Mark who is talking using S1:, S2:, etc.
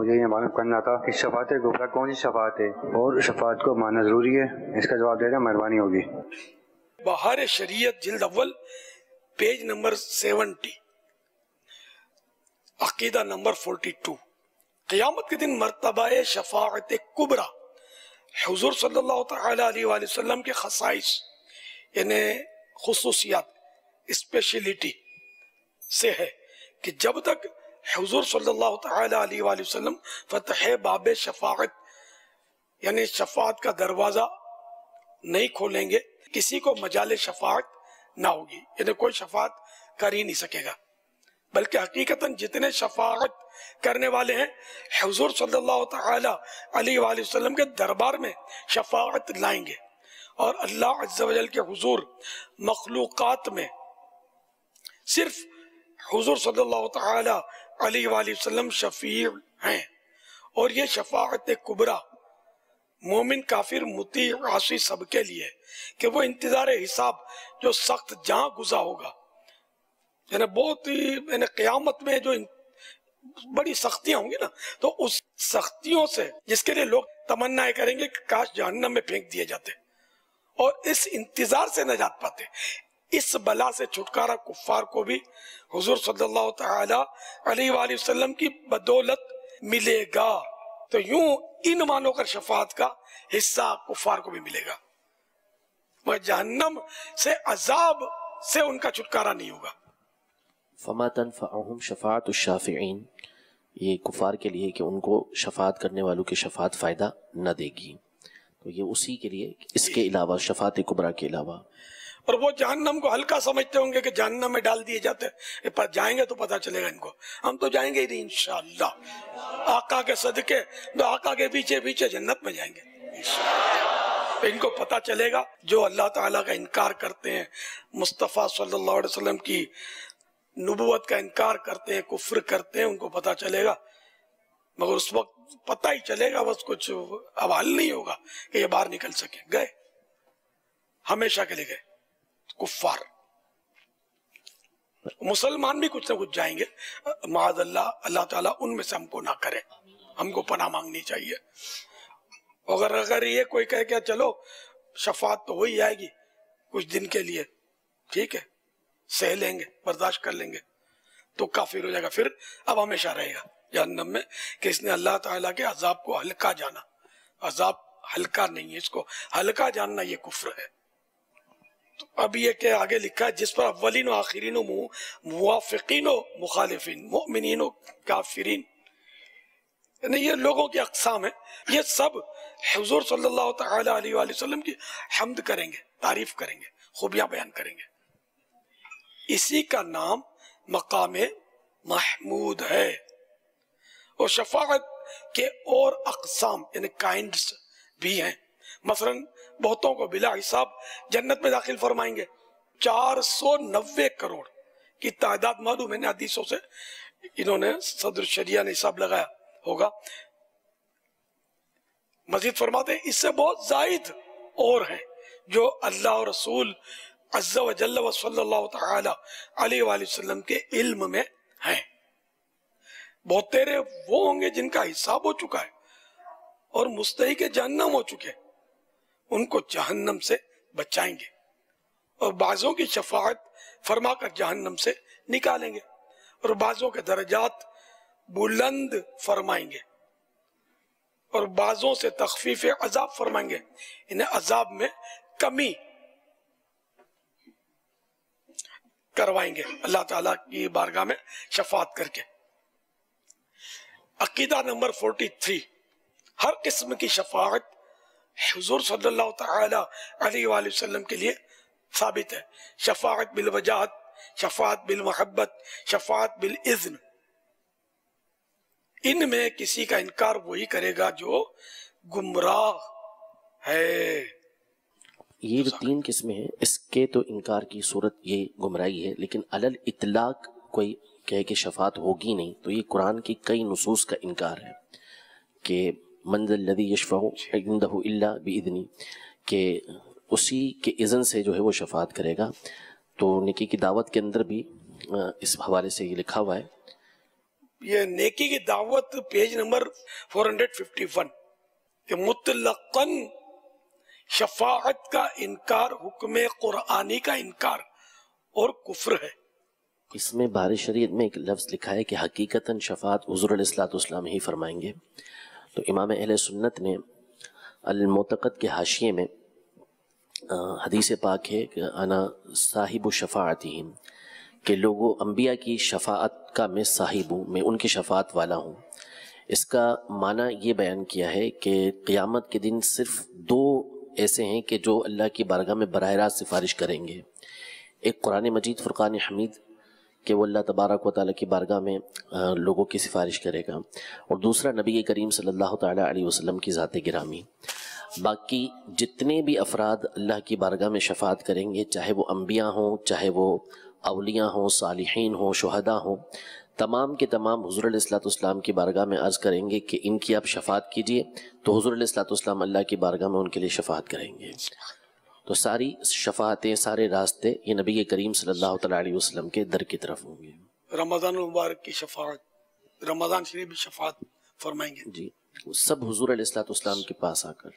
S1: مجھے یہ معلوم کرنا تھا کہ شفاعت کبریٰ کون سی شفاعت ہے اور شفاعت کو ماننا ضروری ہے، اس کا جواب دینا مہربانی ہوگی۔
S2: بہار شریعت جلد اول پیج نمبر 70، عقیدہ نمبر 42۔ قیامت کے دن مرتبہ شفاعت کبریٰ حضور صلی اللہ تعالی علیہ وآلہ وسلم کے خصائص یعنی خصوصیات اسپیشلٹی سے ہے کہ جب تک حضور صلی اللہ تعالی علیہ وآلہ وسلم فتح باب شفاعت یعنی شفاعت کا دروازہ نہیں کھولیں گے، کسی کو مجال شفاعت نہ ہوگی، یعنی کوئی شفاعت کر ہی نہیں سکے گا، بلکہ حقیقتاً جتنے شفاعت کرنے والے ہیں حضور صلی اللہ تعالی علیہ وآلہ وسلم کے دربار میں شفاعت لائیں گے، اور اللہ عز و جل کے حضور مخلوقات میں صرف حضور صلی اللہ تعالی علیہ وآلہ وسلم شفیع ہیں۔ اور یہ شفاعت کبریٰ مومن کافر مطیع عاصی سب کے لیے کہ وہ انتظار حساب جو سخت جہاں گزا ہوگا، یعنی بہت ہی یعنی قیامت میں جو بڑی سختیاں ہوں گی نا، تو اس سختیوں سے جس کے لیے لوگ تمنا کریں گے کہ کاش جہنم میں پھینک دیے جاتے، اور اس انتظار سے نجات پاتے، اس بلا سے چھٹکارا کفار کو بھی حضور صلی اللہ تعالی علیہ وآلہ وسلم کی بدولت ملے گا۔ تو یوں ان مانو کر شفاعت کا حصہ کفار کو بھی ملے گا، وہ جہنم سے عذاب سے ان کا چھٹکارا نہیں ہوگا۔
S3: فما تنفعهم شفاعت الشافعین، یہ کفار کے لیے کہ ان کو شفاعت کرنے والوں کی شفاعت فائدہ نہ دے گی، تو یہ اسی کے لیے، اس کے علاوہ شفاعت کبریٰ کے علاوہ۔
S2: اور وہ جہنم کو ہلکا سمجھتے ہوں گے کہ جہنم میں ڈال دیے جاتے ہیں، پر جائیں گے تو پتہ چلے گا ان کو، ہم تو جائیں گے ہی نہیں انشاءاللہ، آقا کے صدقے تو آقا کے پیچھے پیچھے جنت میں جائیں گے انشاءاللہ۔ ان کو پتہ چلے گا جو اللہ تعالیٰ کا انکار کرتے ہیں، مصطفیٰ صلی اللہ علیہ وسلم کی نبوت کا انکار کرتے ہیں، کفر کرتے ہیں، ان کو پتہ چلے گا، مگر اس وقت پتہ ہی چلے گا، بس کچھ اب حل نہیں ہوگا کہ یہ باہر نکل سکے، گئے ہمیشہ کے لیے گئے کفار۔ مسلمان بھی کچھ نہ کچھ جائیں گے، معاذ اللہ، اللہ تعالیٰ ان میں سے ہم کو نہ کرے، ہم کو پناہ مانگنی چاہیے۔ اگر یہ کوئی کہے کہ چلو شفاعت تو وہی آئے گی کچھ دن کے لیے، ٹھیک ہے سہ لیں گے، برداشت کر لیں گے، تو کافر ہو جائے گا، پھر اب ہمیشہ رہے گا جہنم میں، کہ اس نے اللہ تعالیٰ کے عذاب کو ہلکا جانا۔ عذاب ہلکا نہیں ہے، اس کو ہلکا جاننا یہ کفر ہے۔ تو اب یہ کہ آگے لکھا ہے جس پر اولین و آخرین و موافقین و مخالفین، مؤمنین و کافرین، یعنی یہ لوگوں کی اقسام ہیں، یہ سب حضور صلی اللہ تعالی علیہ وآلہ وسلم کی حمد کریں گے، تعریف کریں گے، خوبیاں بیان کریں گے۔ اسی کا نام مقام محمود ہے۔ اور شفاعت کے اور اقسام یعنی کائنڈز بھی ہیں، مثلا بہتوں کو بلا حساب جنت میں داخل فرمائیں گے، 490 کروڑ کی تعداد معلوم ہے، حدیثوں سے انہوں نے صدر شریعہ نے حساب لگایا ہوگا۔ مزید فرماتے ہیں اس سے بہت زائد اور ہیں جو اللہ اور رسول عز و جل و صلی اللہ تعالی علیہ وآلہ وسلم کے علم میں ہیں۔ بہت تیرے وہ ہوں گے جن کا حساب ہو چکا ہے اور مستحق جہنم ہو چکے، ان کو جہنم سے بچائیں گے، اور بعضوں کی شفاعت فرما کر جہنم سے نکالیں گے، اور بعضوں کے درجات بلند فرمائیں گے، اور بعضوں سے تخفیف عذاب فرمائیں گے، انہیں عذاب میں کمی کروائیں گے اللہ تعالیٰ کی بارگاہ میں شفاعت کر کے۔ عقیدہ نمبر 43، ہر قسم کی شفاعت حضور صلی اللہ تعالی علیہ وآلہ وسلم کے لیے ثابت ہے۔ شفاعت بالوجاہت، شفاعت بالمحبت، شفاعت بالاذن، ان میں کسی کا انکار وہی کرے گا جو گمراہ ہے۔
S3: یہ جو 3 قسمیں ہیں، اس کے تو انکار کی صورت یہ گمراہی ہے، لیکن علل اطلاق کوئی کہے کہ شفاعت ہوگی نہیں، تو یہ قرآن کی کئی نصوص کا انکار ہے کہ من ذا الذی یشفع عندہ الا باذنہ، کہ اسی کے اذن سے جو ہے وہ شفاعت کرے گا۔ تو نکی کی دعوت کے اندر بھی اس حوالے سے یہ لکھا ہوا ہے
S2: یہ نیکی کی دعوت پیج نمبر 451 کہ مطلقاً شفاعت کا انکار حکم قرآنی کا انکار اور کفر ہے۔
S3: اس میں بار شریعت میں ایک لفظ لکھا ہے کہ حقیقتاً شفاعت حضور علیہ الصلوۃ والسلام ہی فرمائیں گے، تو امام اہل سنت نے المعتقد کے حاشیے میں حدیث پاک ہے کہ انا صاحب شفاعتہم، کہ لوگوں انبیاء کی شفاعت کا میں صاحب ہوں، میں ان کی شفاعت والا ہوں۔ اس کا معنی یہ بیان کیا ہے کہ قیامت کے دن صرف دو ایسے ہیں کہ جو اللہ کی بارگاہ میں براہ راست سفارش کریں گے، ایک قرآن مجید فرقان حمید کہ وہ اللہ تبارک و تعالیٰ کی بارگاہ میں لوگوں کی سفارش کرے گا، اور دوسرا نبی کریم صلی اللہ تعالیٰ علیہ وسلم کی ذات گرامی۔ باقی جتنے بھی افراد اللہ کی بارگاہ میں شفاعت کریں گے، چاہے وہ انبیاء ہوں، چاہے وہ اولیاء ہوں، صالحین ہوں، شہداء ہوں، تمام کے تمام حضور علیہ الصلوۃ والسلام کی بارگاہ میں عرض کریں گے کہ ان کی آپ شفاعت کیجئے، تو حضور علیہ الصلوۃ والسلام اللہ کی بارگاہ میں ان کے لیے شفاعت کریں گے۔ تو ساری شفاعتیں، سارے راستے یہ نبی کریم صلی اللہ تعالیٰ علیہ وسلم کے در کی طرف ہوں گے۔
S2: رمضان المبارک کی شفاعت، رمضان شریف بھی شفاعت فرمائیں گے
S3: جی، سب حضور علیہ الصلوۃ والسلام کے پاس آ کر